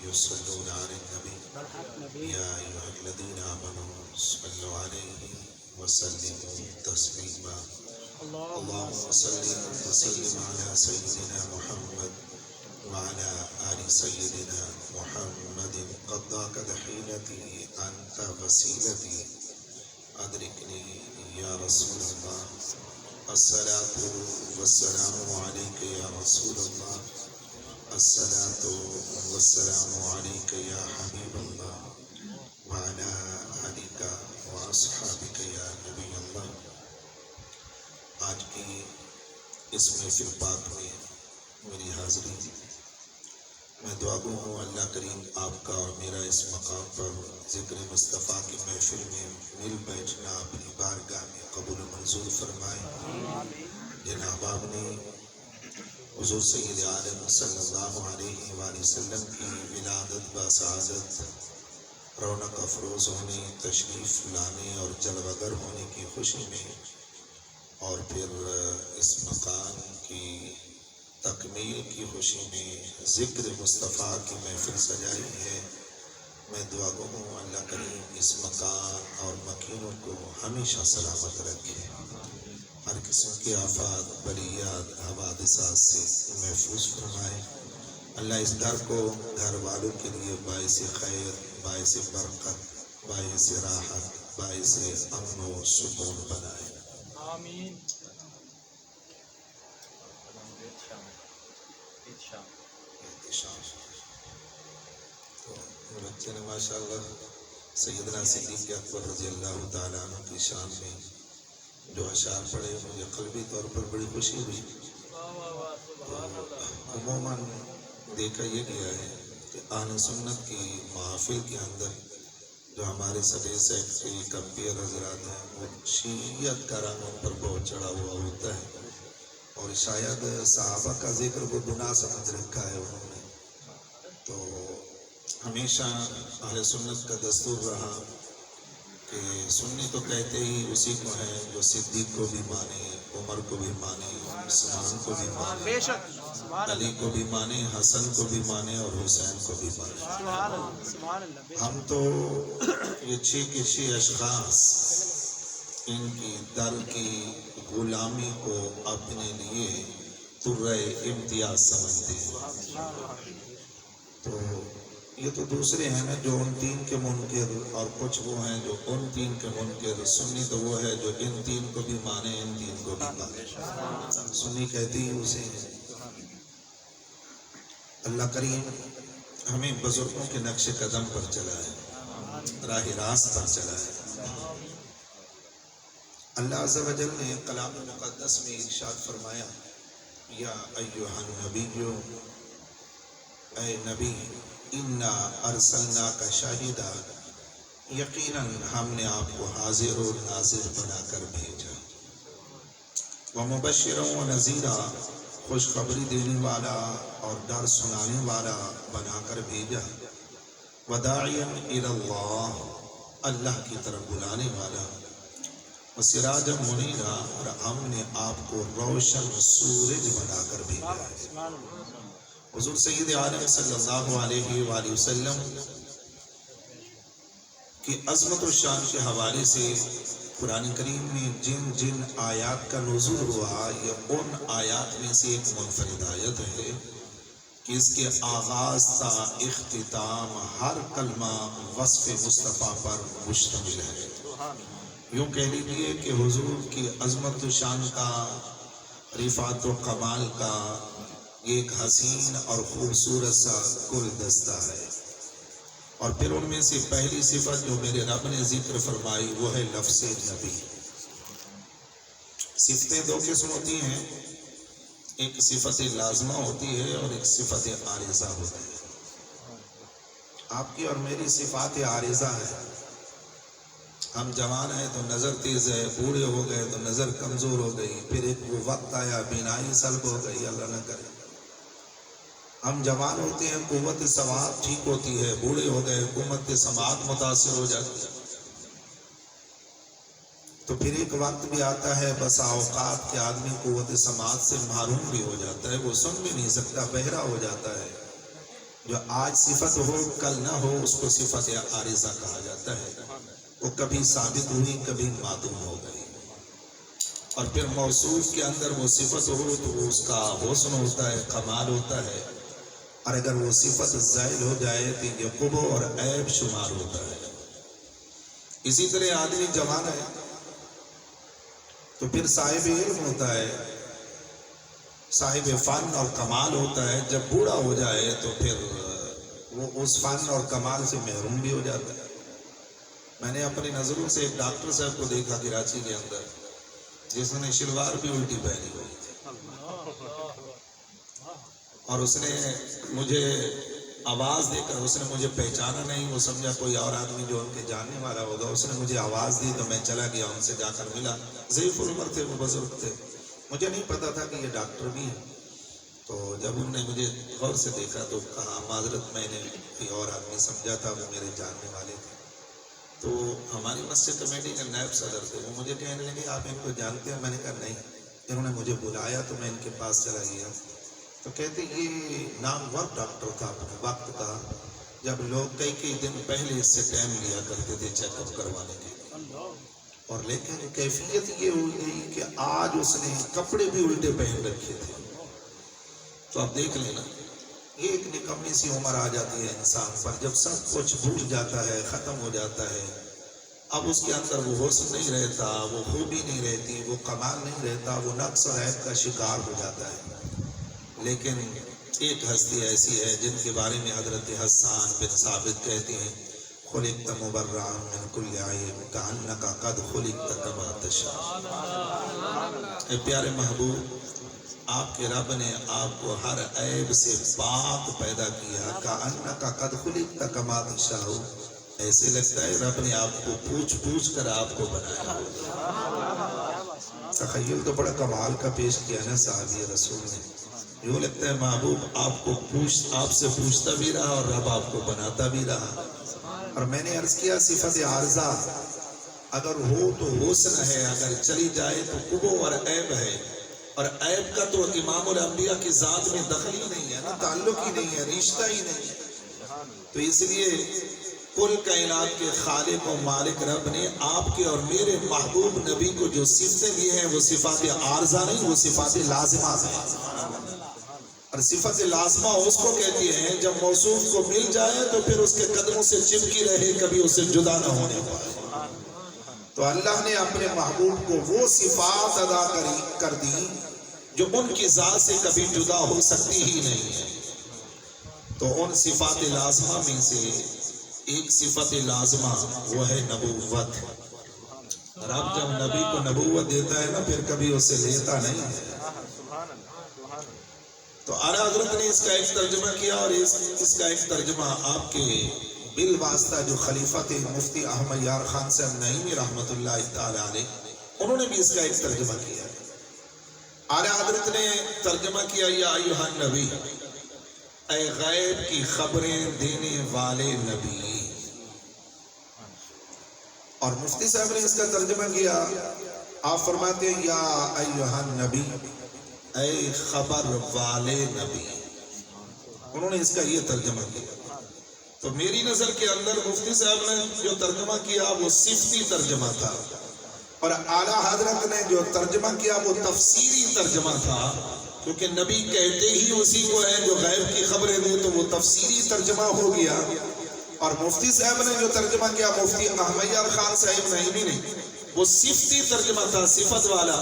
يصلون على النبي يا أيها الذين آمنوا صلوا عليه وسلموا تسليما اللهم صل وسلم على سيدنا محمد وعلى آل سيدنا محمد قد ضاقت حيلتي أنت وسيلتي أدركني يا رسول الله الصلاة والسلام عليك يا رسول الله الصلاة والسلام عليك يا حبيب الله وعلى آلك وأصحابك يا نبي الله. آج کی اس محفل پاک میں میری حاضری، میں دعا گو ہوں اللہ کریم آپ کا اور میرا اس مقام پر ذکر مصطفیٰ کی محفل میں مل بیٹھنا اپنی بارگاہ میں قبول و منظور فرمائے. جناب آپ نے حضور سید عالم صلی اللہ علیہ وآلہ وسلم کی ولادت بسعادت رونق افروز ہونے، تشریف لانے اور جلوگر ہونے کی خوشی میں اور پھر اس مقام کی تکمیل کی خوشی میں ذکر مصطفیٰ کی محفل سجائی ہے. میں دعا گو ہوں اللہ کریم اس مکان اور مکینوں کو ہمیشہ سلامت رکھے، ہر قسم کی آفات بلیات حوادثات سے محفوظ فرمائے. اللہ اس گھر کو گھر والوں کے لیے باعث خیر، باعث برکت، باعث راحت، باعث امن و سکون بنائے. آمین. تو بچے نے ماشاءاللہ سیدنا صدیق اکبر رضی اللہ تعالیٰ عنہ کی شان میں جو اشعار پڑھے مجھے قلبی طور پر بڑی خوشی ہوئی. عموماً دیکھا یہ گیا ہے کہ اہل سنت کی محافل کے اندر جو ہمارے سٹے سیکٹری کمپیر حضرات ہیں وہ شیعیت کا رنگ ان پر بہت چڑھا ہوا ہوتا ہے، اور شاید صحابہ کا ذکر وہ گناہ سمجھ رکھا ہے انہوں نے. تو ہمیشہ اہل سنت کا دستور رہا کہ سنی تو کہتے ہی اسی کو ہیں جو صدیق کو بھی مانے، عمر کو بھی مانے، عثمان کو بھی مانے، علی کو بھی مانے، حسن کو بھی مانے اور حسین کو بھی مانے. ہم تو یہ 6 کے 6 اشخاص ان کی در کی غلامی کو اپنے لیے ترہ امتیاز سمجھتے ہیں. تو یہ تو دوسرے ہیں نا جو ان 3 کے منکر، اور کچھ وہ ہیں جو ان 3 کے منکر. سنی تو وہ ہے جو ان 3 کو بھی مانے، ان 3 کو بھی مانے. سنی کہتی ہی اسے. اللہ کریم ہمیں بزرگوں کے نقش قدم پر چلائے، راہ راست پر چلائے. اللہ عز و جل نے کلام مقدس میں ارشاد فرمایا، یا ایھا النبی، اے نبی، انا ارسلناک شاہدا، یقیناً ہم نے آپ کو حاضر و ناظر بنا کر بھیجا، ومبشرا ونذیرا، خوشخبری دینے والا اور ڈر سنانے والا بنا کر بھیجا، وداعیا الی اللہ، اللہ کی طرف بلانے والا، وسراجا منیرا، اور ہم نے آپ کو روشن سورج بنا کر بھیجا ہے. حضور سید عالم صلی اللہ علیہ وآلہ وسلم کی عظمت و شان کے حوالے سے قرآن کریم میں جن جن آیات کا نزول ہوا، یہ ان آیات میں سے ایک منفرد آیت ہے کہ اس کے آغاز تا اختتام ہر کلمہ وصف مصطفیٰ پر مشتمل ہے. یوں کہہ لیجیے کہ حضور کی عظمت و شان کا، رفعت و کمال کا ایک حسین اور خوبصورت سا کل دستہ ہے. اور پھر ان میں سے پہلی صفت جو میرے رب نے ذکر فرمائی وہ ہے لفظ نبی. صفتیں 2 قسم ہوتی ہیں، ایک صفت لازمہ ہوتی ہے اور ایک صفت عارضہ ہوتی ہے. آپ کی اور میری صفات عارضہ ہے. ہم جوان ہیں تو نظر تیز ہے، بوڑھے ہو گئے تو نظر کمزور ہو گئی، پھر ایک وہ وقت آیا بینائی سلب ہو گئی، اللہ نہ کرے. ہم جوان ہوتے ہیں، قوت سماعت ٹھیک ہوتی ہے، بوڑھے ہو گئے قوت سماعت متاثر ہو جاتی ہے. تو پھر ایک وقت بھی آتا ہے بسا اوقات کہ آدمی قوت سماعت سے محروم بھی ہو جاتا ہے، وہ سن بھی نہیں سکتا، بہرا ہو جاتا ہے. جو آج صفت ہو کل نہ ہو اس کو صفت عارضہ کہا جاتا ہے. وہ کبھی ثابت ہوئی کبھی معدوم ہو گئی. اور پھر موصوف کے اندر وہ صفت ہو تو اس کا حسن ہوتا ہے، کمال ہوتا ہے. اور اگر وہ صفت زائل ہو جائے تو یہ قبح اور عیب شمار ہوتا ہے. اسی طرح آدمی جوان ہے تو پھر صاحب علم ہوتا ہے، صاحب فن اور کمال ہوتا ہے. جب بوڑھا ہو جائے تو پھر وہ اس فن اور کمال سے محروم بھی ہو جاتا ہے. میں نے اپنی نظروں سے ایک ڈاکٹر صاحب کو دیکھا کراچی کے اندر، جس نے شلوار بھی الٹی پہنی ہوئی تھی، اور اس نے مجھے آواز دے کر، اس نے مجھے پہچانا نہیں، وہ سمجھا کوئی اور آدمی جو ان کے جاننے والا ہوگا. اس نے مجھے آواز دی تو میں چلا گیا، ان سے جا کر ملا. ضعیف العمر تھے، وہ بزرگ تھے، مجھے نہیں پتا تھا کہ یہ ڈاکٹر بھی ہے. تو جب انہوں نے مجھے غور سے دیکھا تو کہا معذرت، میں نے کوئی اور آدمی سمجھا تھا، وہ میرے جاننے والے تھے. تو ہماری مسجد کمیٹی کے نائب صدر تھے، وہ مجھے کہنے لگے آپ ان کو جانتے ہیں؟ میں نے کہا نہیں. انہوں نے مجھے بلایا تو میں ان کے پاس چلا گیا تو کہتے یہ نامور ڈاکٹر تھا اپنے وقت کا، جب لوگ کئی دن پہلے اس سے ٹائم لیا کرتے تھے چیک اپ کروانے کے. اور لیکن کیفیت یہ ہو گئی کہ آج اس نے کپڑے بھی الٹے پہن رکھے تھے. تو آپ دیکھ لینا، یہ ایک نکمی سی عمر آ جاتی ہے انسان پر، جب سب کچھ بھول جاتا ہے، ختم ہو جاتا ہے. اب اس کے اندر وہ حسن نہیں رہتا، وہ خوبی نہیں رہتی، وہ کمال نہیں رہتا، وہ نقص اور عیب کا شکار ہو جاتا ہے. لیکن ایک ہستی ایسی ہے جن کے بارے میں حضرت حسان بن ثابت کہتے ہیں خلقت مبرعا من کل عیب کأنک قد خلقت کما تشاء. اے پیارے محبوب، آپ کے رب نے آپ کو ہر عیب سے پاک پیدا کیا. کأنک قد خلقت کما تشاء، ایسے لگتا ہے رب نے آپ کو پوچھ کر آپ کو بنایا. تخیل تو بڑا کمال کا پیش کیا نا صحابی رسول نے. یوں لگتا ہے محبوب آپ سے پوچھتا بھی رہا اور رب آپ کو بناتا بھی رہا. اور میں نے عرض کیا صفت عارضہ اگر ہو تو حسن ہے، اگر چلی جائے تو قبح اور عیب ہے. اور عیب کا تو امام الانبیاء کی ذات میں دخل ہی نہیں ہے نا، تعلق ہی نہیں ہے، رشتہ ہی نہیں ہے. تو اس لیے کل کائنات کے خالق و مالک رب نے آپ کے اور میرے محبوب نبی کو جو صفتیں دی ہیں وہ صفات عارضہ نہیں، وہ صفات لازمہ ہیں. اور صفت لازمہ اس کو کہتی ہیں جب موصوف کو مل جائے تو پھر اس کے قدموں سے چپکی رہے، کبھی اسے جدا نہ ہونے پائے. تو اللہ نے اپنے محبوب کو وہ صفات ادا کر دی جو ان کی ذات سے کبھی جدا ہو سکتی ہی نہیں ہے. تو ان صفات لازمہ میں سے ایک صفت لازمہ وہ ہے نبوت. رب جب نبی کو نبوت دیتا ہے نا پھر کبھی اسے لیتا نہیں ہے. تو اعلیٰ حضرت نے اس کا ایک ترجمہ کیا، اور اس کا ایک ترجمہ آپ کے بالواسطہ جو خلیفہ تھے مفتی احمد یار خان صاحب نعیمی رحمۃ اللہ تعالی علیہ، انہوں نے بھی اس کا ایک ترجمہ کیا. اعلیٰ حضرت نے ترجمہ کیا یا ایھا النبی، اے غیب کی خبریں دینے والے نبی. اور مفتی صاحب نے اس کا ترجمہ کیا، آپ فرماتے ہیں یا ایھا النبی، اے خبر والے نبی. انہوں نے اس کا یہ ترجمہ کیا. تو میری نظر کے اندر مفتی صاحب نے جو ترجمہ کیا وہ صفتی ترجمہ تھا، اور اعلیٰ حضرت نے جو ترجمہ کیا وہ تفسیری ترجمہ تھا، کیونکہ نبی کہتے ہی اسی کو ہے جو غیب کی خبریں دے، تو وہ تفسیری ترجمہ ہو گیا. اور مفتی صاحب نے جو ترجمہ کیا مفتی احمد یار خان صاحب نعیمی نے، وہ صفتی ترجمہ تھا، صفت والا.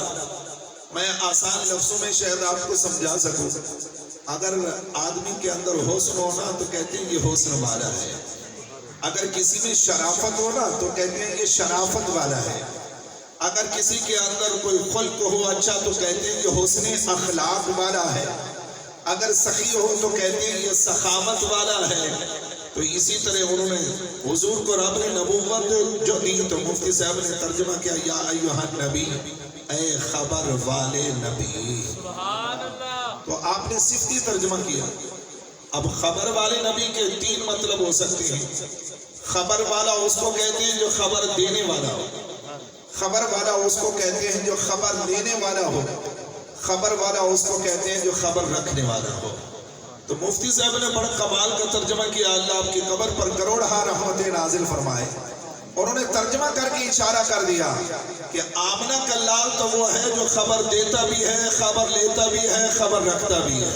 میں آسان لفظوں میں شاید آپ کو سمجھا سکوں. اگر آدمی کے اندر حسن ہونا تو کہتے ہیں یہ حسن والا ہے، اگر کسی میں شرافت ہونا تو کہتے ہیں یہ شرافت والا ہے، اگر کسی کے اندر کوئی خلق ہو اچھا تو کہتے ہیں یہ حسن اخلاق والا ہے، اگر سخی ہو تو کہتے ہیں یہ سخاوت والا ہے. تو اسی طرح انہوں نے حضور کو رب نے نبوت جو دی تو مفتی صاحب نے ترجمہ کیا یا ایھا النبی، اے خبر والے نبی. سبحان اللہ. تو آپ نے صفتی ترجمہ کیا. اب خبر والے نبی کے تین مطلب ہو سکتے ہیں. خبر والا اس کو کہتے ہیں جو خبر دینے والا ہو، خبر والا اس کو کہتے ہیں جو خبر لینے والا ہو، خبر والا اس کو کہتے ہیں جو خبر رکھنے والا ہو. تو مفتی صاحب نے بڑا کمال کا ترجمہ کیا، اللہ آپ کی قبر پر کروڑہا رحمتیں نازل فرمائے. اور انہوں نے ترجمہ کر کے اشارہ کر دیا کہ آمنہ کا لال تو وہ ہے جو خبر دیتا بھی ہے، خبر لیتا بھی ہے، خبر رکھتا بھی ہے.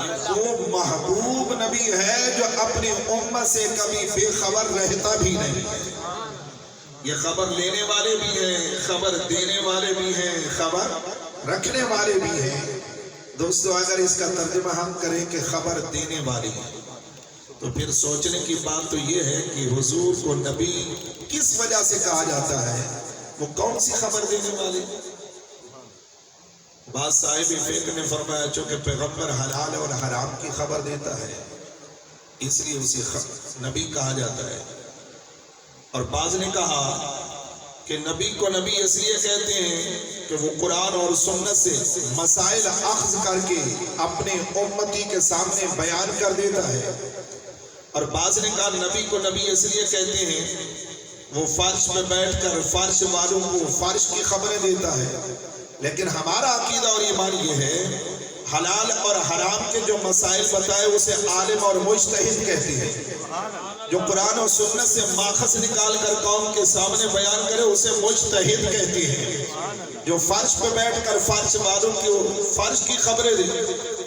یہ وہ محبوب نبی ہے جو اپنی امت سے کبھی بے خبر رہتا بھی نہیں ہے. یہ خبر لینے والے بھی ہیں، خبر دینے والے بھی ہیں، خبر رکھنے والے بھی ہیں. دوستو اگر اس کا ترجمہ ہم کریں کہ خبر دینے والی ہے تو پھر سوچنے کی بات تو یہ ہے کہ حضور کو نبی کس وجہ سے کہا جاتا ہے؟ وہ کون سی خبر دینے والی؟ بعض صاحب فقہ نے فرمایا چونکہ پیغمبر حلال اور حرام کی خبر دیتا ہے اس لیے اسے نبی کہا جاتا ہے. اور بعض نے کہا کہ نبی کو نبی اس لیے کہتے ہیں کہ وہ قرآن اور سنت سے مسائل اخذ کر کے اپنے امتی کے سامنے بیان کر دیتا ہے. اور بعض نے کہا نبی کو نبی اس لیے کہتے ہیں وہ فرش میں بیٹھ کر فرش والوں کو فرش کی خبریں دیتا ہے. لیکن ہمارا عقیدہ اور ایمان یہ ہے حلال اور حرام کے جو مسائل بتائے اسے عالم اور مجتہد کہتے ہیں. جو قرآن اور سنت سے ماخذ نکال کر قوم کے سامنے بیان کرے اسے مجتہد کہتے ہیں. جو فرش پہ بیٹھ کر فرش والوں کی فرش کی خبریں دے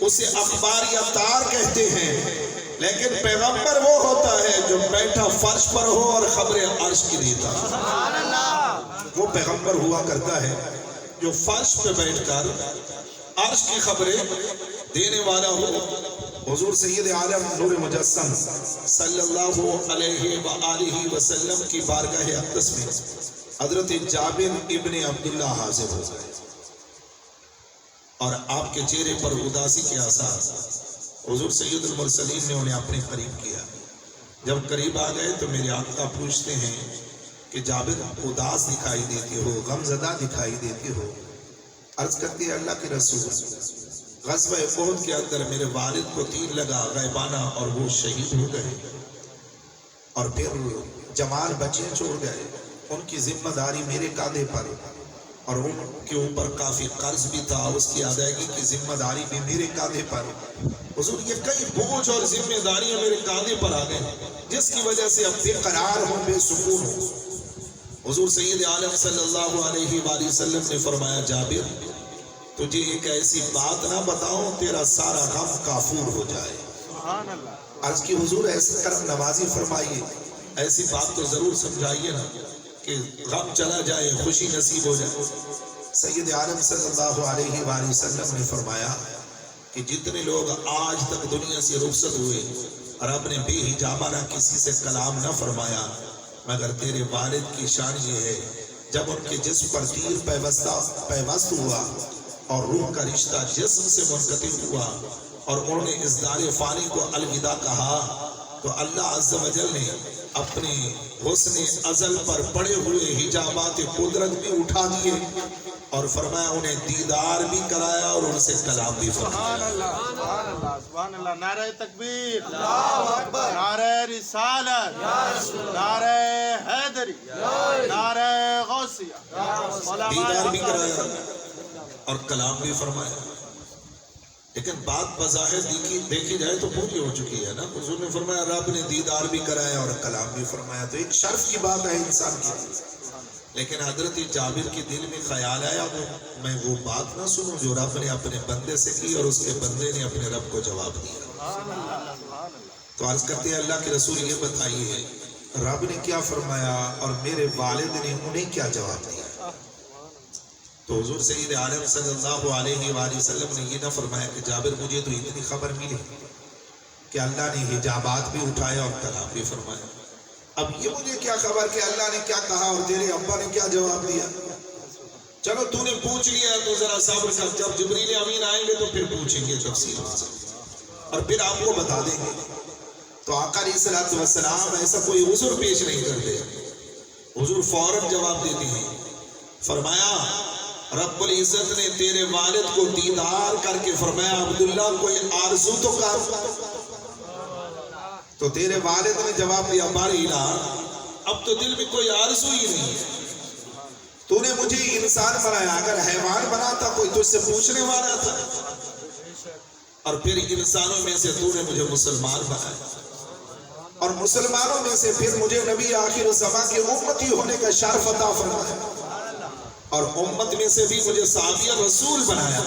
اسے اخبار یا تار کہتے ہیں. لیکن پیغمبر وہ ہوتا ہے جو بیٹھا فرش پر ہو اور خبریں عرش کی دیتا. وہ پیغمبر ہوا کرتا ہے جو فرش پہ بیٹھ کر عرش کی خبریں دینے والا ہو. حضور سید عالم نور مجسم صلی اللہ علیہ وآلہ وسلم کی بارگاہ اقدس میں حضرت جابر ابن عبداللہ حاضر ہو گئے اور آپ کے چہرے پر اداسی کے آثار. حضور سید المرسلین نے انہیں اپنے قریب کیا. جب قریب آ گئے تو میرے آقا پوچھتے ہیں کہ جابر اداس دکھائی دیتے ہو، غم زدہ دکھائی دیتے ہو. عرض کرتے ہیں اللہ کے رسول غزوہ احد کے اندر میرے والد کو تیر لگا غیبانہ اور وہ شہید ہو گئے. اور پھر جمال بچے چھوڑ گئے، ان کی ذمہ داری میرے کاندھے پر اور ان کے اوپر کافی قرض بھی تھا، اس کی ادائیگی کی ذمہ داری بھی میرے کاندھے پر. حضور یہ کئی بوجھ اور ذمہ داریاں میرے کاندھے پر آ گئے جس کی وجہ سے اب بے قرار ہوں، بے سکون ہوں. حضور سید عالم صلی اللہ علیہ وآلہ وسلم نے فرمایا جابر تجھے ایک ایسی بات نہ بتاؤں تیرا سارا غم کافور ہو جائے. عرض کی حضور ایسا کرم نوازی فرمائیے، ایسی بات تو ضرور سمجھائیے نا کہ غم چلا جائے، خوشی نصیب ہو جائے. سید عالم صلی اللہ علیہ وآلہ وسلم نے فرمایا کہ جتنے لوگ آج تک دنیا سے رخصت ہوئے اور اپنے بے حجابانہ کسی سے کلام نہ فرمایا مگر تیرے والد کی شان یہ ہے جب ان کے جسم پر تیر پیوست ہوا اور روح کا رشتہ جسم سے منقطع ہوا اور انہوں نے اس دار فانی کو الوداع کہا تو اللہ عز و جل نے اپنے حسن ازل پر پڑے ہوئے حجابات قدرت بھی اٹھا دیے اور فرمایا انہیں دیدار بھی کرایا اور ان سے کلام بھی فرمایا. سبحان اللہ. نعرہ تکبیر، اللہ اکبر، نعرہ رسالت، نعرہ حیدری، نعرہ غوثیہ. دیدار بھی کرایا اور کلام بھی فرمایا. لیکن بات بظاہر دیکھی جائے تو پوری ہو چکی ہے نا. حضور نے فرمایا رب نے دیدار بھی کرایا اور کلام بھی فرمایا تو ایک شرف کی بات ہے انسان کی. لیکن حضرت جابر کے دل میں خیال آیا میں وہ بات نہ سنوں جو رب نے اپنے بندے سے کی اور اس کے بندے نے اپنے رب کو جواب دیا. تو عرض کرتے ہیں اللہ کے رسول یہ بتائیے رب نے کیا فرمایا اور میرے والد نے انہیں کیا جواب دیا. تو حضور سید عالم صلی اللہ علیہ وآلہ وسلم نے یہ نہ فرمایا کہ جابر مجھے تو اتنی خبر ملی کہ اللہ نے حجابات بھی اٹھایا اور کلام بھی فرمایا. اب یہ مجھے کیا خبر کہ اللہ نے کیا کہا اور تیرے ابا نے کیا جواب دیا. چلو تو نے پوچھ لیا تو ذرا صبر کر، جب جبریل امین آئیں گے تو پھر پوچھیں گے تفصیل سے اور پھر آپ کو بتا دیں گے. تو آقا علیہ الصلوۃ والسلام ایسا کوئی عذر پیش نہیں کرتے. حضور فوراً جواب دیتے ہیں. فرمایا رب العزت نے تیرے والد کو دیدار کر کے فرمایا عبداللہ کوئی آرزو تو کر. تو تیرے والد نے جواب دیا باری اب تو دل میں کوئی آرزو ہی نہیں ہے. تو نے مجھے انسان بنایا، اگر حیوان بناتا کوئی تجھ سے پوچھنے والا تھا. اور پھر انسانوں میں سے تو نے مجھے مسلمان بنایا، اور مسلمانوں میں سے پھر مجھے نبی آخر الزمان کے امتی ہونے کا شرف عطا فرمایا، اور امت میں سے بھی مجھے صحابی رسول بنایا،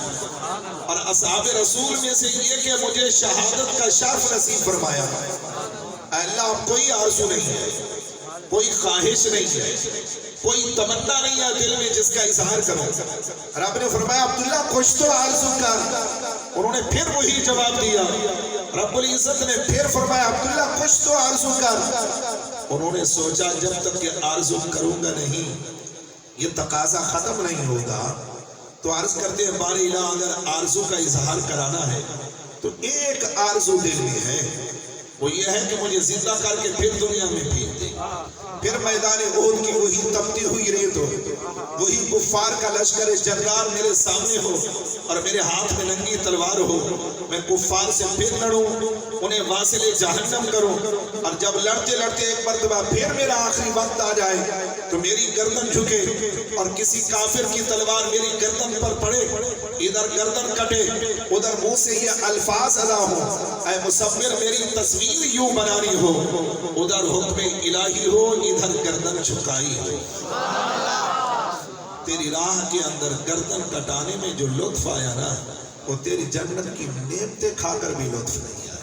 اور اصحاب رسول میں سے یہ کہ مجھے شہادت کا شرف نصیب فرمایا۔ اے اللہ کوئی آرزو نہیں ہے، کوئی خواہش نہیں ہے، کوئی تمنا نہیں ہے دل میں جس کا اظہار کروں۔ رب نے فرمایا عبداللہ کچھ تو آرزو کر، انہوں نے پھر وہی جواب دیا۔ رب العزت نے پھر فرمایا عبداللہ کچھ تو آرزو کر، انہوں نے سوچا جب تک کہ آرزو کروں گا نہیں یہ تقاضا ختم نہیں ہوگا، تو عرض کرتے ہیں باری الہ اگر آرزو کا اظہار کرانا ہے تو ایک آرزو دل میں ہے، وہ یہ ہے کہ مجھے زندہ کر کے پھر دنیا میں پھینک دے، پھر میدان احد کی وہی تپتی ہوئی ریت ہو، وہی کفار کا لشکر جرار میرے سامنے ہو اور میرے ہاتھ میں ننگی تلوار ہو، میں کفار سے پھر لڑوں، انہیں واصل جہنم کروں، اور جب لڑتے لڑتے ایک مرتبہ پھر میرا آخری وقت آ جائے تو میری گردن جھکے اور کسی کافر کی تلوار میری گردن پر پڑے، ادھر گردن کٹے ادھر منہ سے یہ الفاظ ادا ہو، اے مصور میری تصویر یوں بنانی ہو، ادھر حکم الہی ہو ادھر گردن جھکائی ہو۔ تیری راہ کے اندر گردن کٹانے میں جو لطف آیا نا وہ تیری جنت کی نعمتیں کھا کر بھی لطف نہیں آیا۔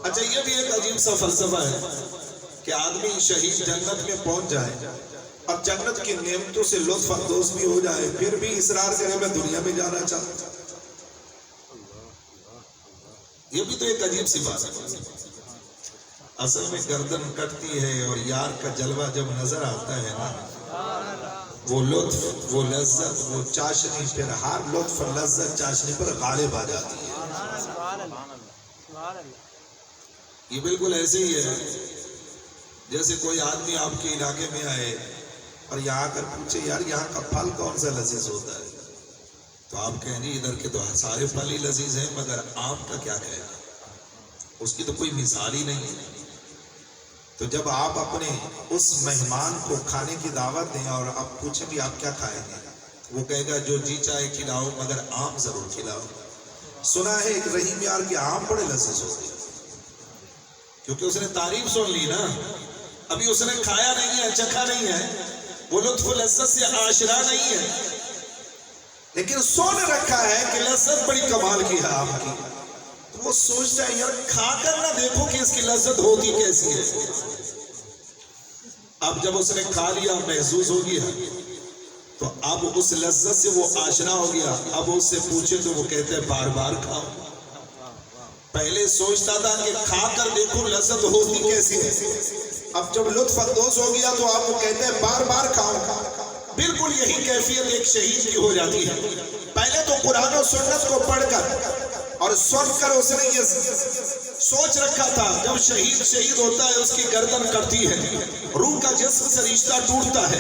اچھا یہ بھی ایک عجیب سا فلسفہ ہے کہ آدمی شہید جنت میں پہنچ جائے اور جنت کی نعمتوں سے لطف اندوز بھی ہو جائے، پھر بھی اصرار کرے میں دنیا میں جانا چاہتا۔ یہ بھی تو ایک عجیب سی بات ہے۔ اصل میں گردن کٹتی ہے اور یار کا جلوہ جب نظر آتا ہے نا، وہ لطف، وہ لذت، وہ چاشنی پھر ہر لطف لذت چاشنی پر غالب آ جاتی ہے۔ یہ بالکل ایسے ہی ہے جیسے کوئی آدمی آپ کے علاقے میں آئے اور یہاں آ کر پوچھے یار یہاں کا پھل کون سا لذیذ ہوتا ہے، تو آپ کہیں گے ادھر کے تو سارے پھل ہی لذیذ ہیں مگر آم کا کیا کہنا، اس کی تو کوئی مثال ہی نہیں ہے۔ تو جب آپ اپنے اس مہمان کو کھانے کی دعوت دیں اور آپ پوچھیں بھی آپ کیا کھائیں گے، وہ کہے گا جو جی چاہے کھلاؤ مگر آم ضرور کھلاؤ۔ سنا ہے ایک رحیم یار کے آم بڑے لذیذ ہوتے ہیں، کیونکہ اس نے تعریف سن لی نا، ابھی اس نے کھایا نہیں ہے، چکھا نہیں ہے، وہ لطف لذت سے آشنا نہیں ہے، لیکن سن رکھا ہے کہ لذت بڑی کمال کی ہے آم کی، تو وہ سوچتا ہے یار کھا کر نہ دیکھو کہ اس کی لذت ہوتی کیسی ہے۔ اب جب اس نے کھا لیا محسوس ہو گیا تو اب اس لذت سے وہ آشنا ہو گیا، اب اس سے پوچھے تو وہ کہتے ہیں بار بار کھاؤ۔ پہلے سوچتا تھا کہ کھا کر دیکھو لذت ہوتی کیسی ہے، اب جب لطف اندوز ہو گیا تو آپ وہ کہتے ہیں بار بار کھاؤ۔ بالکل یہی کیفیت ایک شہید کی ہو جاتی ہے۔ پہلے تو قرآن و سنت کو پڑھ کر اور سن کر اس نے یہ سوچ رکھا تھا جب شہید ہوتا ہے اس کی گردن کٹتی ہے، روح کا جسم سے رشتہ ٹوٹتا ہے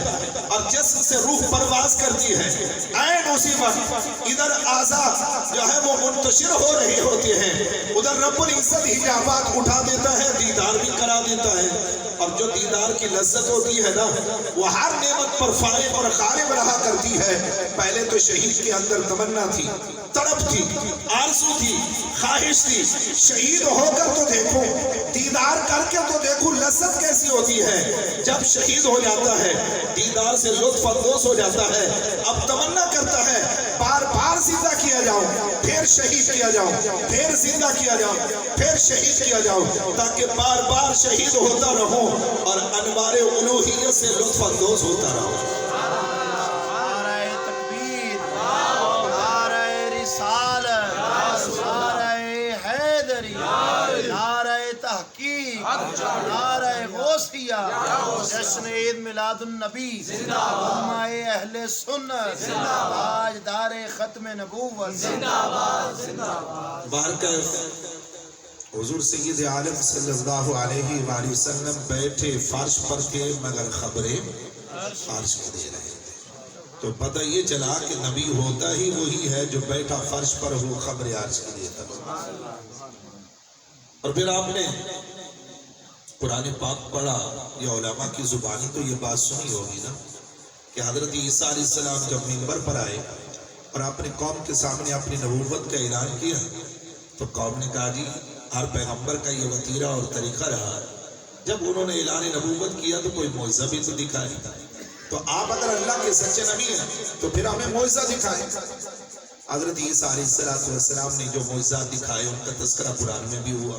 اور جسم سے روح پرواز کرتی ہے، عین اسی وقت ادھر اعضاء جو ہے وہ منتشر ہو رہے ہوتے ہیں، ادھر رب العزت حجابات اٹھا دیتا ہے، دیدار بھی کرا دیتا ہے، اور جو دیدار کی لذت ہوتی ہے نا وہ ہر نعمت پر فائق اور غالب رہا کرتی ہے۔ پہلے تو شہید کے اندر تمنا تھی، تڑپ تھی، آرزو تھی، خواہش تھی، شہید ہو کر تو دیکھو، دیدار کر کے تو دیکھو لذت کیسی ہوتی ہے۔ جب شہید ہو جاتا ہے دیدار سے لطف اندوز ہو جاتا ہے، اب تمنا کرتا ہے بار بار زندہ کیا جاؤں، پھر شہید کیا جاؤں، پھر زندہ کیا جاؤں، پھر شہید کیا جاؤں، تاکہ بار بار شہید ہوتا رہوں اور انوار الوہیت سے لطف اندوز ہوتا رہوں۔ نعرہ تکبیر، نعرہ رسالت، نعرہ حیدری، نعرہ تحقیق، نعرہ غوثیہ، جشن عید میلاد النبی، امہ اہل سنت، تاجدار ختم نبوت۔ بارکہ حضور سید عالم صلی اللہ علیہ وآلہ وسلم بیٹھے فرش پر تھے مگر خبریں فرش کو دے رہے تھے، تو پتہ یہ چلا کہ نبی ہوتا ہی وہی ہے جو بیٹھا فرش پر ہو خبر عرش کے دیتا ہے۔ اور پھر آپ نے قرآن پاک پڑھا، یہ علماء کی زبانی تو یہ بات سنی ہوگی نا کہ حضرت عیسیٰ علیہ السلام جب منبر پر آئے اور اپنے قوم کے سامنے اپنی نبوت کا اعلان کیا تو قوم نے کہا جی ہر پیغمبر کا یہ وتیرہ اور طریقہ رہا، جب انہوں نے اعلان نبوت کیا تو کوئی معجزہ بھی تو دکھائے، تو آپ اگر اللہ کے سچے نبی ہیں تو پھر ہمیں معجزہ دکھائیں۔ حضرت عیسیٰ علیہ السلام نے جو معجزات دکھائے ان کا تذکرہ قرآن میں بھی ہوا۔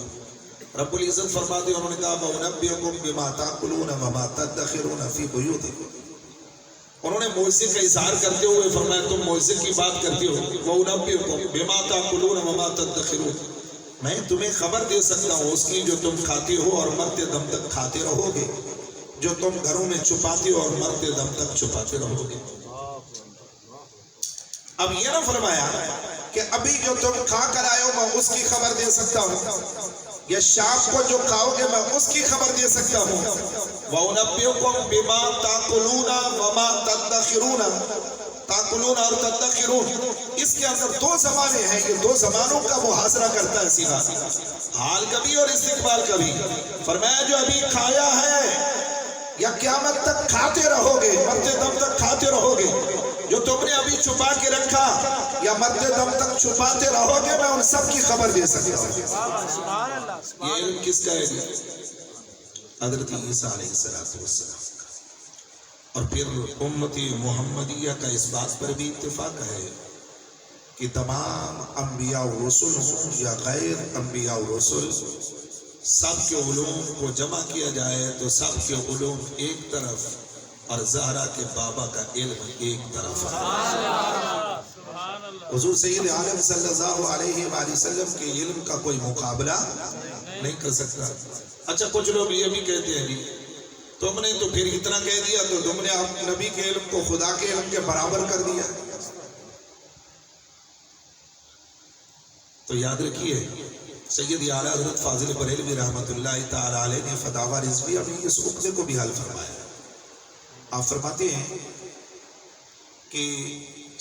رب العزت فرماتے انہوں نے کہا وَأُنَبِّئُكُم بِمَا تَأْكُلُونَ وَمَا تَدَّخِرُونَ فِي بُيُوتِكُمْ، انہوں نے معجزے کا اظہار کرتے ہوئے فرمایا تم معجزے کی بات کرتے ہو، وَأُنَبِّئُكُم بِمَا تَأْكُلُونَ وَمَا تَدَّخِرُونَ، میں تمہیں خبر دے سکتا ہوں اس کی جو تم کھاتے ہو اور مرتے دم تک کھاتے رہو گے، جو تم گھروں میں چھپاتے ہو اور مرتے دم تک چھپاتے رہو گے۔ اب یہ نہ فرمایا کہ ابھی جو تم کھا کر آئے ہو میں اس کی خبر دے سکتا ہوں، یا شام کو جو کھاؤ گے میں اس کی خبر دے سکتا ہوں۔ وَأُنَبِّئُكُم بِمَا تَأْكُلُونَ وَمَا تَدَّخِرُونَ، تاکلون اور تدخرون، اس کے اندر دو زمانے ہیں، یہ دو زمانوں کا محاصرہ کرتا ہے سیدھا، حال کبھی اور استقبال کبھی۔ فرمایا جو ابھی کھایا ہے یا قیامت تک کھاتے رہو گے، مرتے دم تک کھاتے رہو گے، جو تم نے ابھی چھپا کے رکھا یا مرتے دم تک چھپاتے رہو گے، میں ان سب کی خبر دے سکتا ہوں۔ یہ علم کس کا ہے؟ حضرت عیسیٰ علیہ السلام۔ اور پھر امتی محمدیہ کا اس بات پر بھی اتفاق ہے کہ تمام انبیاء و رسل ہوں یا غیر انبیاء و رسل، سب کے علوم کو جمع کیا جائے تو سب کے علوم ایک طرف اور زہرا کے بابا کا علم ایک طرف ہے۔ حضور سید عالم صلی اللہ علیہ وآلہ وسلم کے علم کا کوئی مقابلہ نہیں کر سکتا۔ اچھا کچھ لوگ یہ بھی کہتے ہیں جی تم نے تو پھر اتنا کہہ دیا تو تم نے اپنے نبی کے علم کو خدا کے علم کے برابر کر دیا۔ تو یاد رکھیے سید اعلیٰ حضرت فاضل بریلوی رحمۃ اللہ تعالی علیہ نے فتاوی رضویہ میں اس عقدے کو بھی حل فرمایا۔ آپ فرماتے ہیں کہ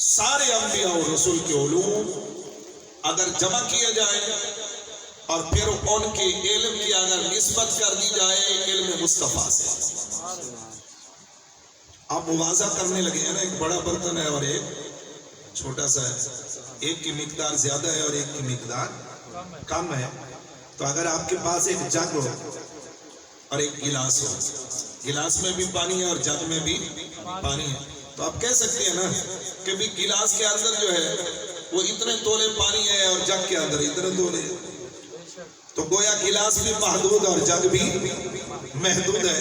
سارے انبیاء اور رسول کے علوم اگر جمع کیے جائیں اور پھر ان کے علم کی اگر نسبت کر دی جائے علم مصطفیٰ سے، آپ موازہ کرنے لگے ہیں نا، ایک بڑا برتن ہے اور ایک چھوٹا سا ہے، ایک کی مقدار زیادہ ہے اور ایک کی مقدار کم ہے، تو اگر آپ کے پاس ایک جگ ہو اور ایک گلاس ہو، گلاس میں بھی پانی ہے اور جگ میں بھی پانی ہے، تو آپ کہہ سکتے ہیں نا کہ بھی گلاس کے اندر جو ہے وہ اتنے تولے پانی ہے اور جگ کے اندر اتنے تولے، تو گویا گلاس بھی محدود اور جگ بھی محدود ہے۔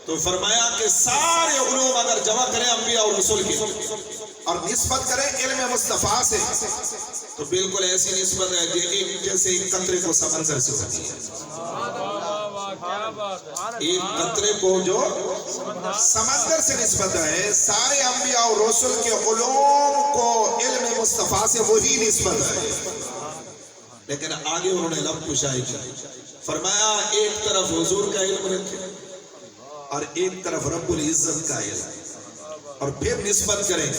تو فرمایا کہ سارے علوم اگر جمع کریں انبیاء اور رسول کی اور نسبت کریں علم مصطفیٰ سے تو بالکل ایسی نسبت ہے جیسے ایک قطرے کو سمندر سے ہوتی ہے، ایک قطرے کو جو سمندر سے نسبت ہے، سارے انبیاء اور رسول کے علوم کو علم مصطفیٰ سے وہی نسبت ہے۔ لیکن آگے انہوں نے لب کشائی کی، فرمایا ایک طرف حضور کا علم رکھے اور ایک طرف رب العزت کا علم، اور پھر نسبت کریں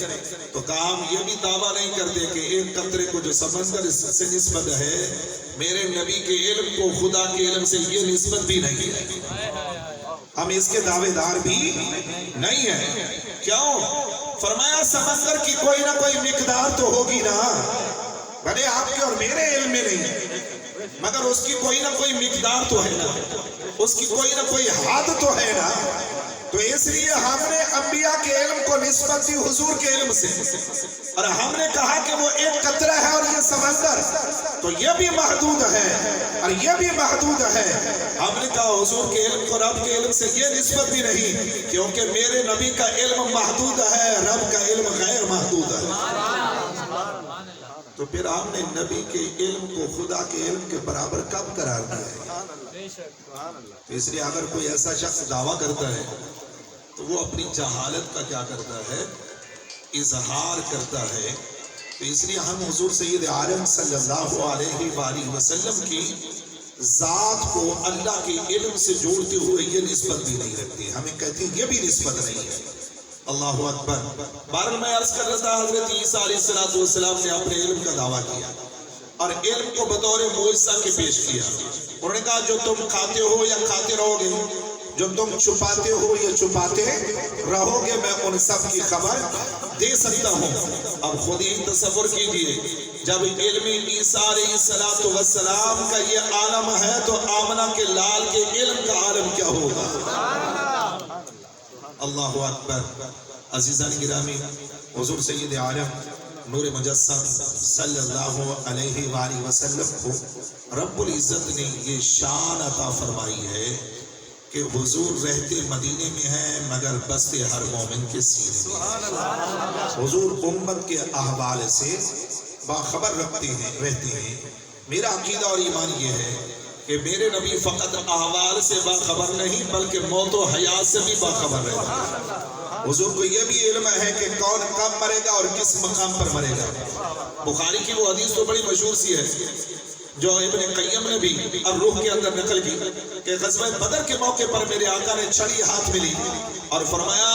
تو کہا ہم یہ بھی دعویٰ نہیں کرتے کہ ایک قطرے کو جو سمندر سے نسبت ہے میرے نبی کے علم کو خدا کے علم سے یہ نسبت بھی نہیں ہے، ہم اس کے دعوے دار بھی نہیں ہیں۔ کیوں؟ فرمایا سمندر کی کوئی نہ کوئی مقدار تو ہوگی نا، بھلے آپ کے اور میرے علم میں نہیں مگر اس کی کوئی نہ کوئی مقدار تو ہے نا، اس کی کوئی نہ کوئی حد تو ہے نا، تو اس لیے ہم نے انبیاء کے علم کو نسبت دی حضور کے علم سے، اور ہم نے کہا کہ وہ ایک قطرہ ہے اور یہ سمندر، تو یہ بھی محدود ہے اور یہ بھی محدود ہے۔ ہم نے کہا حضور کے علم کو رب کے علم سے یہ نسبت بھی نہیں، کیونکہ میرے نبی کا علم محدود ہے، رب کا علم غیر محدود ہے۔ تو پھر ہم نے نبی کے علم کو خدا کے علم کے برابر کب قرار دیا ہے؟ تو اس لیے اگر کوئی ایسا شخص دعویٰ کرتا ہے تو وہ اپنی جہالت کا کیا کرتا ہے؟ اظہار کرتا ہے۔ تو اس لیے ہم حضور سید عالم صلی اللہ علیہ وآلہ وسلم کی ذات کو اللہ کے علم سے جوڑتے ہوئے یہ نسبت بھی نہیں رکھتے، ہمیں کہتے ہیں یہ بھی نسبت نہیں ہے۔ اللہ اکبر۔ بہرحال میں عرض کر رہا تھا حضرت عیسیٰ علیہ السلام نے اپنے علم کا دعویٰ کیا اور علم کو بطور معجزہ کے پیش کیا، انہوں نے کہا جو تم کھاتے ہو یا کھاتے رہو گے جو تم چھپاتے ہو یا چھپاتے رہو گے میں ان سب کی خبر دے سکتا ہوں۔ اب خود ہی تصور کیجئے جب علم عیسیٰ علیہ السلام کا یہ عالم ہے تو آمنہ کے لال کے علم کا عالم کیا ہوگا؟ اللہ اکبر۔ عزیزان گرامی، حضور سید عالم نور مجسم صلی اللہ علیہ وآلہ وسلم کو رب العزت نے یہ شان عطا فرمائی ہے کہ حضور رہتے مدینے میں ہیں مگر بستے ہر مومن کے سینے میں۔ حضور امت کے احوال سے باخبر رہتے ہیں۔ میرا عقیدہ اور ایمان یہ ہے کہ میرے نبی فقط احوال سے باخبر نہیں بلکہ موت و حیات سے بھی باخبر رہتے ہیں۔ حضور کو یہ بھی علم ہے کہ کون کب مرے گا اور کس مقام پر مرے گا۔ بخاری کی وہ حدیث تو بڑی مشہور سی ہے جو ابن قیم نے بھی الروح کے اندر نقل کی کہ غزوہ بدر کے موقع پر میرے آقا نے چھڑی ہاتھ میں لی اور فرمایا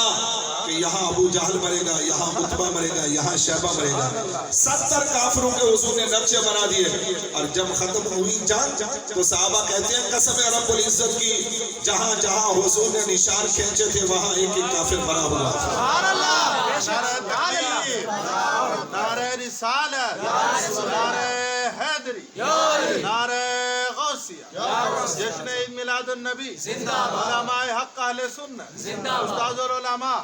کہ یہاں ابو جہل مرے گا، یہاں عتبہ مرے گا، یہاں شیبہ مرے گا۔ 70 کافروں کے حضور نے نقشے بنا دیے اور جب ختم ہوئی جنگ تو صحابہ کہتے ہیں قسم ہے رب العزت کی جہاں جہاں حضور نے نشان کھینچے تھے وہاں ایک ایک کافر مرا ہوا۔ سبحان اللہ، نعرہ رسالت، نعرہ حیدری، نعرہ غوثیہ، جشن عید میلاد النبی، علماء حق اہل سنت، استاد العلماء۔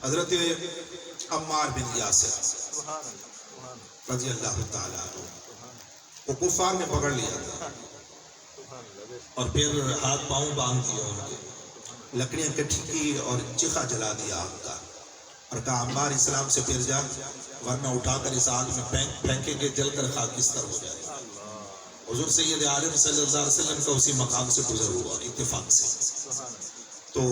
حضرت عمار بن یاسر رضی اللہ تعالیٰ عنہ وہ کفار نے پکڑ لیا تھا اور پھر ہاتھ پاؤں باندھ دیا ان کے، لکڑیاں کٹھی کی اور چخا جلا دیا آگ کا اور کہا عمار اسلام سے پھر جا ورنہ اٹھا کر اس آگ میں پھینکیں گے جل کر خاکستر ہو جائے۔ حضور سید عالم صلی اللہ علیہ وسلم کا اسی مقام سے گزر ہوا اتفاق سے۔ تو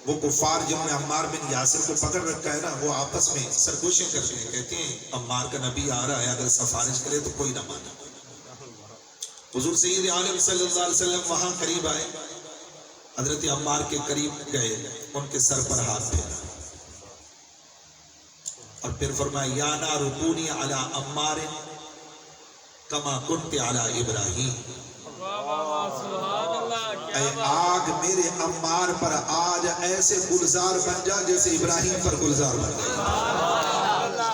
وہ کفار جنہوں نے عمار بن یاسر کو پکڑ رکھا ہے نا وہ آپس میں سرگوشیں کرتے ہیں، کہتے ہیں عمار کا نبی آ رہا ہے اگر سفارش کرے تو کوئی نہ مانا۔ حضور سید عالم صلی اللہ علیہ وسلم وہاں قریب آئے، حضرت عمار کے قریب گئے، ان کے سر پر ہاتھ پھیرا اور پھر فرمایا یا نار کونی علی عمار کما کنت علی ابراہیم، اے آگ میرے عمار پر آج ایسے گلزار بن جا جیسے ابراہیم پر گلزار بن جا۔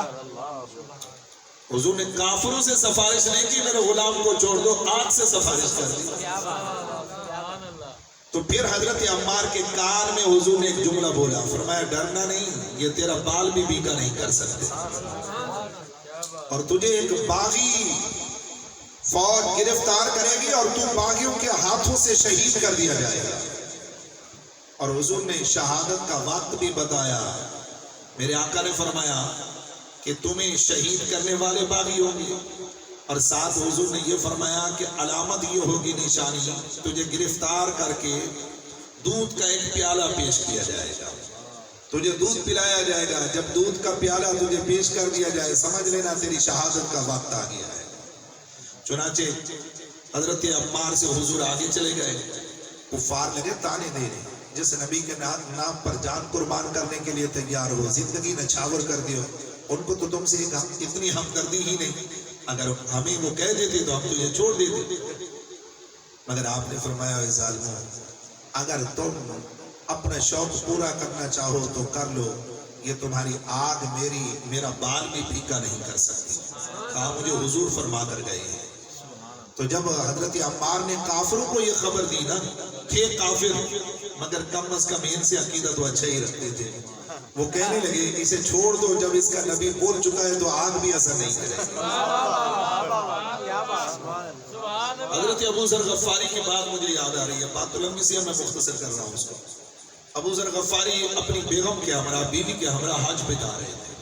حضور نے کافروں سے سفارش نہیں کی میرے غلام کو چھوڑ دو، آگ سے سفارش کر دی۔ تو پھر حضرت عمار کے کان میں حضور نے ایک جملہ بولا، فرمایا ڈرنا نہیں، یہ تیرا بال بھی بیکا نہیں کر سکتے اور تجھے ایک باغی فوج گرفتار کرے گی اور تو باغیوں کے ہاتھوں سے شہید کر دیا جائے گا۔ اور حضور نے شہادت کا وقت بھی بتایا، میرے آقا نے فرمایا کہ تمہیں شہید کرنے والے باغی ہوں گے اور ساتھ حضور نے یہ فرمایا کہ علامت یہ ہوگی نشانی تجھے گرفتار کر کے دودھ کا ایک پیالہ پیش کیا جائے گا، تجھے دودھ پلایا جائے گا، جب دودھ کا پیالہ تجھے پیش کر دیا جائے سمجھ لینا تیری شہادت کا وقت آ گیا ہے۔ چنانچہ حضرت عمار سے حضور آگے چلے گئے، کفار لگے تانے دینے، جس نبی کے نام پر جان قربان کرنے کے لیے تیار ہو، زندگی نچھاور کر دیو، ان کو تو تم سے اتنی ہمدردی ہی نہیں، اگر ہمیں وہ کہہ دیتے تو ہم تجھے چھوڑ دیتے، مگر آپ نے فرمایا اے ظالموں اگر تم اپنا شوق پورا کرنا چاہو تو کر لو، یہ تمہاری آگ میرا بال بھی پھیکا نہیں کر سکتی۔ کہا مجھے حضور فرما کر گئے ہیں۔ تو جب حضرت عمار نے کافروں کو یہ خبر دی نا، تھے کافر مگر کم از کم ان سے عقیدہ تو اچھا ہی رکھتے تھے، وہ کہنے لگے اسے چھوڑ دو، جب اس کا نبی بول چکا ہے تو آگ بھی اثر نہیں کرے گی۔ حضرت ابو ذر غفاری کی بات مجھے یاد آ رہی ہے، بات تو لمبی سی ہے میں مختصر کر رہا ہوں اس کو۔ ابو ذر غفاری اپنی بیگم کے ہمراہ، بیوی کے ہمراہ حج پہ جا رہے تھے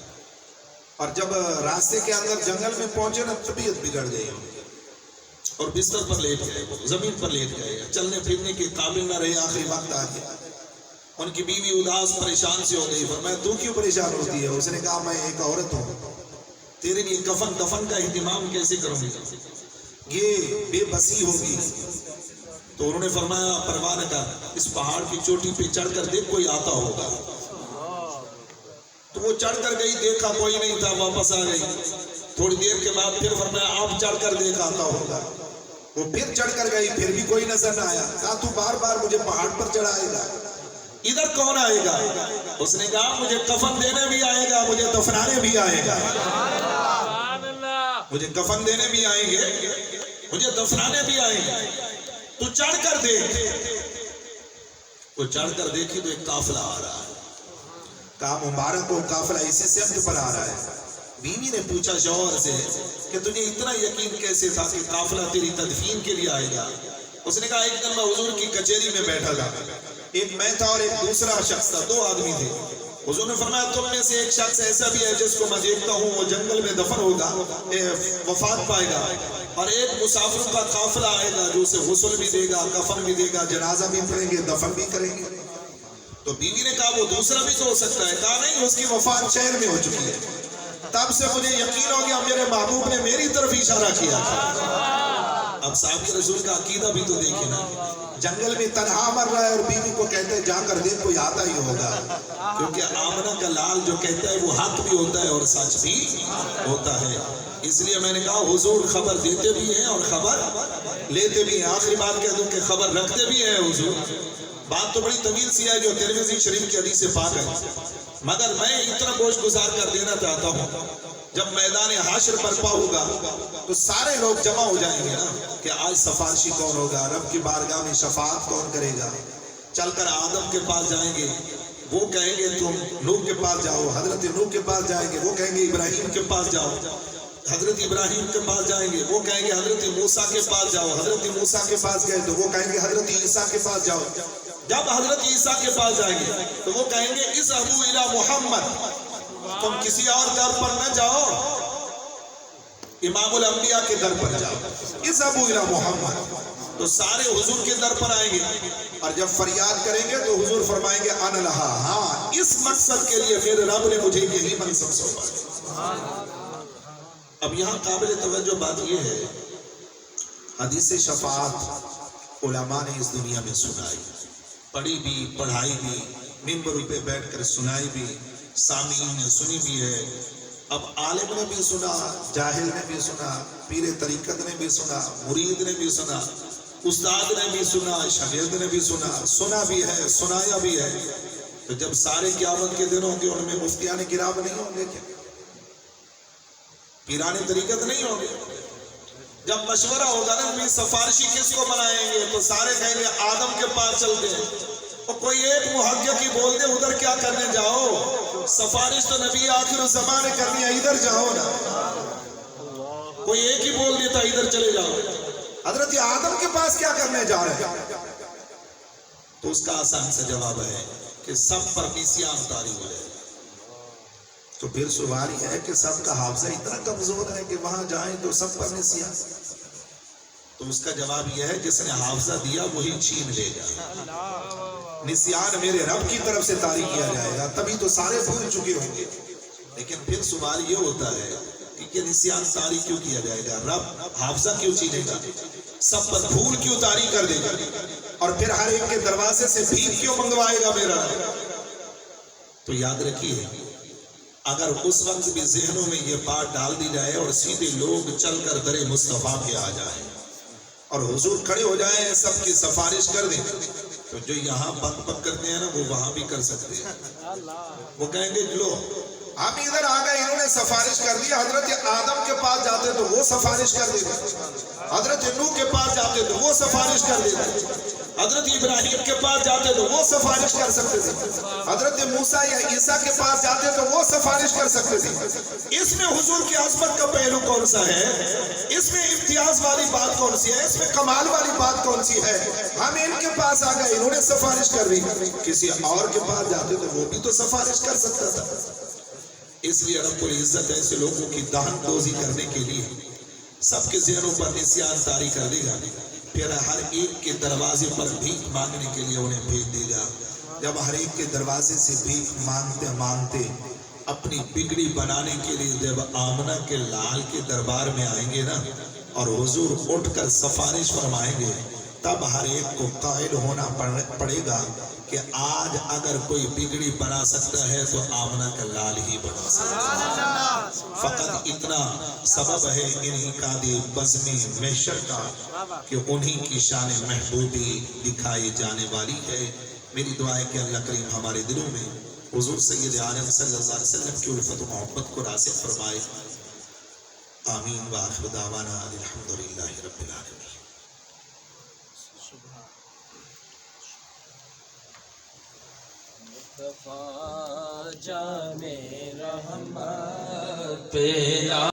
اور جب راستے کے اندر جنگل میں پہنچے نا طبیعت بگڑ گئی اور بستر پر لیٹ گئے، زمین پر لیٹ گئے، چلنے پھرنے کے قابل نہ رہے، آخری وقت آ گیا۔ ان کی بیوی اداس پریشان سے ہو گئی، فرمایا تو کیوں پریشان ہوتی ہے؟ اس نے کہا میں ایک عورت ہوں، تیرے لیے کفن دفن کا اہتمام کیسے کروں گی، یہ بے بسی ہوگی۔ تو انہوں نے فرمایا پرواہ نہ کر، اس پہاڑ کی چوٹی پہ چڑھ کر دیکھ کوئی آتا ہوگا۔ تو وہ چڑھ کر گئی، دیکھا کوئی نہیں تھا، واپس آ گئی۔ تھوڑی دیر کے بعد پھر فرمایا آپ چڑھ کر دیکھ آتا ہوگا۔ وہ پھر چڑھ کر گئی، پھر بھی کوئی نظر نہ آیا. کہا تو بار بار مجھے پہاڑ پر چڑھائے گا، ادھر کون آئے گا؟ اس نے کہا مجھے کفن دینے بھی آئے گا، مجھے دفنانے بھی آئے گا. مجھے کفن دینے بھی آئیں گے، مجھے دفنانے بھی آئیں گے. تو چڑھ کر دیکھ. وہ چڑھ کر دیکھی تو ایک قافلہ آ رہا ہے. کہا مبارک ہو، قافلہ اسی سمت پر آ رہا ہے. بیوی نے پوچھا شوہر سے کہ تجھے اتنا یقین کیسے تھا کہ قافلہ تیری تدفین کے لیے آئے گا؟ اس نے کہا ایک دن میں حضور کی کچہری میں بیٹھا تھا، ایک میں تھا اور ایک دوسرا شخص تھا، 2 آدمی تھے. حضور نے فرمایا تم میں سے ایک شخص ایسا بھی ہے جس کو میں دیکھتا ہوں وہ جنگل میں دفن ہوگا، وفات پائے گا، اور ایک مسافر کا قافلہ آئے گا جو اسے غسل بھی دے گا، کفن بھی دے گا، جنازہ بھی پڑھیں گے، دفن بھی کریں گے. تو بیوی نے کہا وہ دوسرا بھی تو ہو سکتا ہے. کہا نہیں، اس کی وفات شہر میں ہو چکی ہے. تب سے مجھے یقین ہو گیا میرے محبوب نے میری طرف اشارہ کیا تھا. اب صاحب کے رسول کا عقیدہ بھی تو دیکھیں نا. جنگل میں تنہا مر رہا ہے اور بیوی کو کہتے ہیں جا کر دیکھ کوئی آتا ہی ہوگا. کیونکہ آمنہ کا لال جو کہتا ہے وہ حق بھی ہوتا ہے اور سچ بھی ہوتا ہے. اس لیے میں نے کہا حضور خبر دیتے بھی ہیں اور خبر لیتے بھی ہیں. آخری بات کہہ دوں کہ خبر رکھتے بھی ہیں حضور. بات تو بڑی طویل سی ہے جو ترمذی شریف کی حدیث پاک ہے، مگر میں اتنا گوشت گزار کر دینا چاہتا ہوں. جب میدان حشر برپا ہوگا تو سارے لوگ جمع ہو جائیں گے نا کہ آج سفارشی کون ہوگا، رب کی بارگاہ میں شفاعت کون کرے گا. چل کر آدم کے پاس جائیں گے، وہ کہیں گے تم نوح کے پاس جاؤ. حضرت نوح کے پاس جائیں گے، وہ کہیں گے ابراہیم کے پاس جاؤ. حضرت ابراہیم کے پاس جائیں گے، وہ کہیں گے حضرت موسیٰ کے پاس جاؤ. حضرت موسیٰ کے پاس گئے تو وہ کہیں گے حضرت عیسیٰ کے پاس جاؤ. جب حضرت عیسیٰ کے پاس جائیں گے تو وہ کہیں گے اذهبوا الی محمد، تم کسی اور در پر نہ جاؤ، امام الانبیاء کے در پر جاؤ. اذهبوا الی محمد. تو سارے حضور کے در پر آئیں گے اور جب فریاد کریں گے تو حضور فرمائیں گے انا لہا، ہاں اس مقصد کے لیے میرے رب نے مجھے یہی منصب سونپا. اب یہاں قابل توجہ بات یہ ہے، حدیث شفاعت علماء نے اس دنیا میں سنائی، پڑھی بھی، پڑھائی بھی، منبر پہ بیٹھ کر سنائی بھی، سامعین نے سنی بھی ہے. اب عالم نے بھی سنا، جاہل نے بھی سنا، پیر طریقت نے بھی سنا، مرید نے بھی سنا، استاد نے بھی سنا، شاگرد نے بھی سنا، سنا بھی ہے، سنایا بھی ہے. تو جب سارے قیامت کے دن ہوں گے ان میں مفتیان کرام نہیں ہوں گے کیا؟ پیران طریقت نہیں ہوں گے؟ جب مشورہ ہوگا نا ہمیں سفارشی کس کو بنائیں گے تو سارے کہیں گے آدم کے پاس چلتے ہیں. اور کوئی ایک محقق ہی بول دے ادھر کیا کرنے جاؤ، سفارش تو نبی آخر الزمان نے کرنی ہے، ادھر جاؤ نا. کوئی ایک ہی بول دیتا ادھر چلے جاؤ، حضرت آدم کے پاس کیا کرنے جا رہے ہیں؟ تو اس کا آسان سے جواب ہے کہ سب پر نسیان طاری ہو جائے. تو پھر سوال یہ ہے کہ سب کا حافظہ اتنا کمزور ہے کہ وہاں جائیں تو سب پر نسیان. تو اس کا جواب یہ ہے جس نے حافظہ دیا وہی چھین لے گا. نسیان میرے رب کی طرف سے طاری کیا جائے گا، تبھی تو سارے بھول چکے ہوں گے. لیکن پھر سوال یہ ہوتا ہے کہ نسیان طاری کیوں کیا جائے گا؟ رب حافظہ کیوں چھینے گا؟ سب پر بھول کیوں طاری کر دے گا؟ اور پھر ہر ایک کے دروازے سے بھیک کیوں منگوائے گا میرا رب؟ تو یاد رکھیے، اگر اس وقت بھی ذہنوں میں یہ بات ڈال دی جائے اور سیدھے لوگ چل کر در مصطفیٰ پہ آ جائیں اور حضور کھڑے ہو جائیں، سب کی سفارش کر دیں، تو جو یہاں بک بک کرتے ہیں نا وہ وہاں بھی کر سکتے ہیں. وہ کہیں گے لو ہم ادھر آ گئے، انہوں نے سفارش کر دی. حضرت آدم کے پاس جاتے تو وہ سفارش کر دیتے، حضرت نوح کے پاس جاتے تو وہ سفارش کر دیتے، حضرت ابراہیم کے پاس جاتے تو وہ سفارش کر سکتے تھے، حضرت موسیٰ یا عیسیٰ کے پاس جاتے تو وہ سفارش کر سکتے تھے. اس میں حضور کی عظمت کا پہلو کون سا ہے؟ اس میں امتیاز والی بات کون سی ہے؟ اس میں کمال والی بات کون سی ہے؟ ہم ان کے پاس آ گئے، انہوں نے سفارش کر دی. کسی اور کے پاس جاتے تو وہ بھی تو سفارش کر سکتا تھا. اس لیے رب العزت ایسے لوگوں کی دہن دوزی کرنے کے لیے سب کے ذہنوں پر نسیان طاری کر دے گا، پھر ہر ایک کے دروازے پر بھیک مانگنے کے لیے انہیں بھیج دے گا. جب ہر ایک کے دروازے سے بھیک مانگتے مانگتے اپنی بگڑی بنانے کے لیے جب آمنہ کے لال کے دربار میں آئیں گے نا اور حضور اٹھ کر سفارش فرمائیں گے، تب ہر ایک کو قائل ہونا پڑے گا کہ آج اگر کوئی بگڑی بنا سکتا ہے تو آمنہ کا لال ہی بنا سکتا ہے. فقط اتنا سبب ہے انہی کا دی بزمی محشر کا کہ انہی کی شان محبوبی دکھائی جانے والی ہے. میری دعا ہے کہ اللہ کریم ہمارے دلوں میں حضور سید عالم صلی اللہ علیہ وسلم کی الفت و محبت کو راسخ فرمائے. آمین وآخر دعوانا الحمدللہ رب العالمین. مصطفیٰ جان رحمت پیدا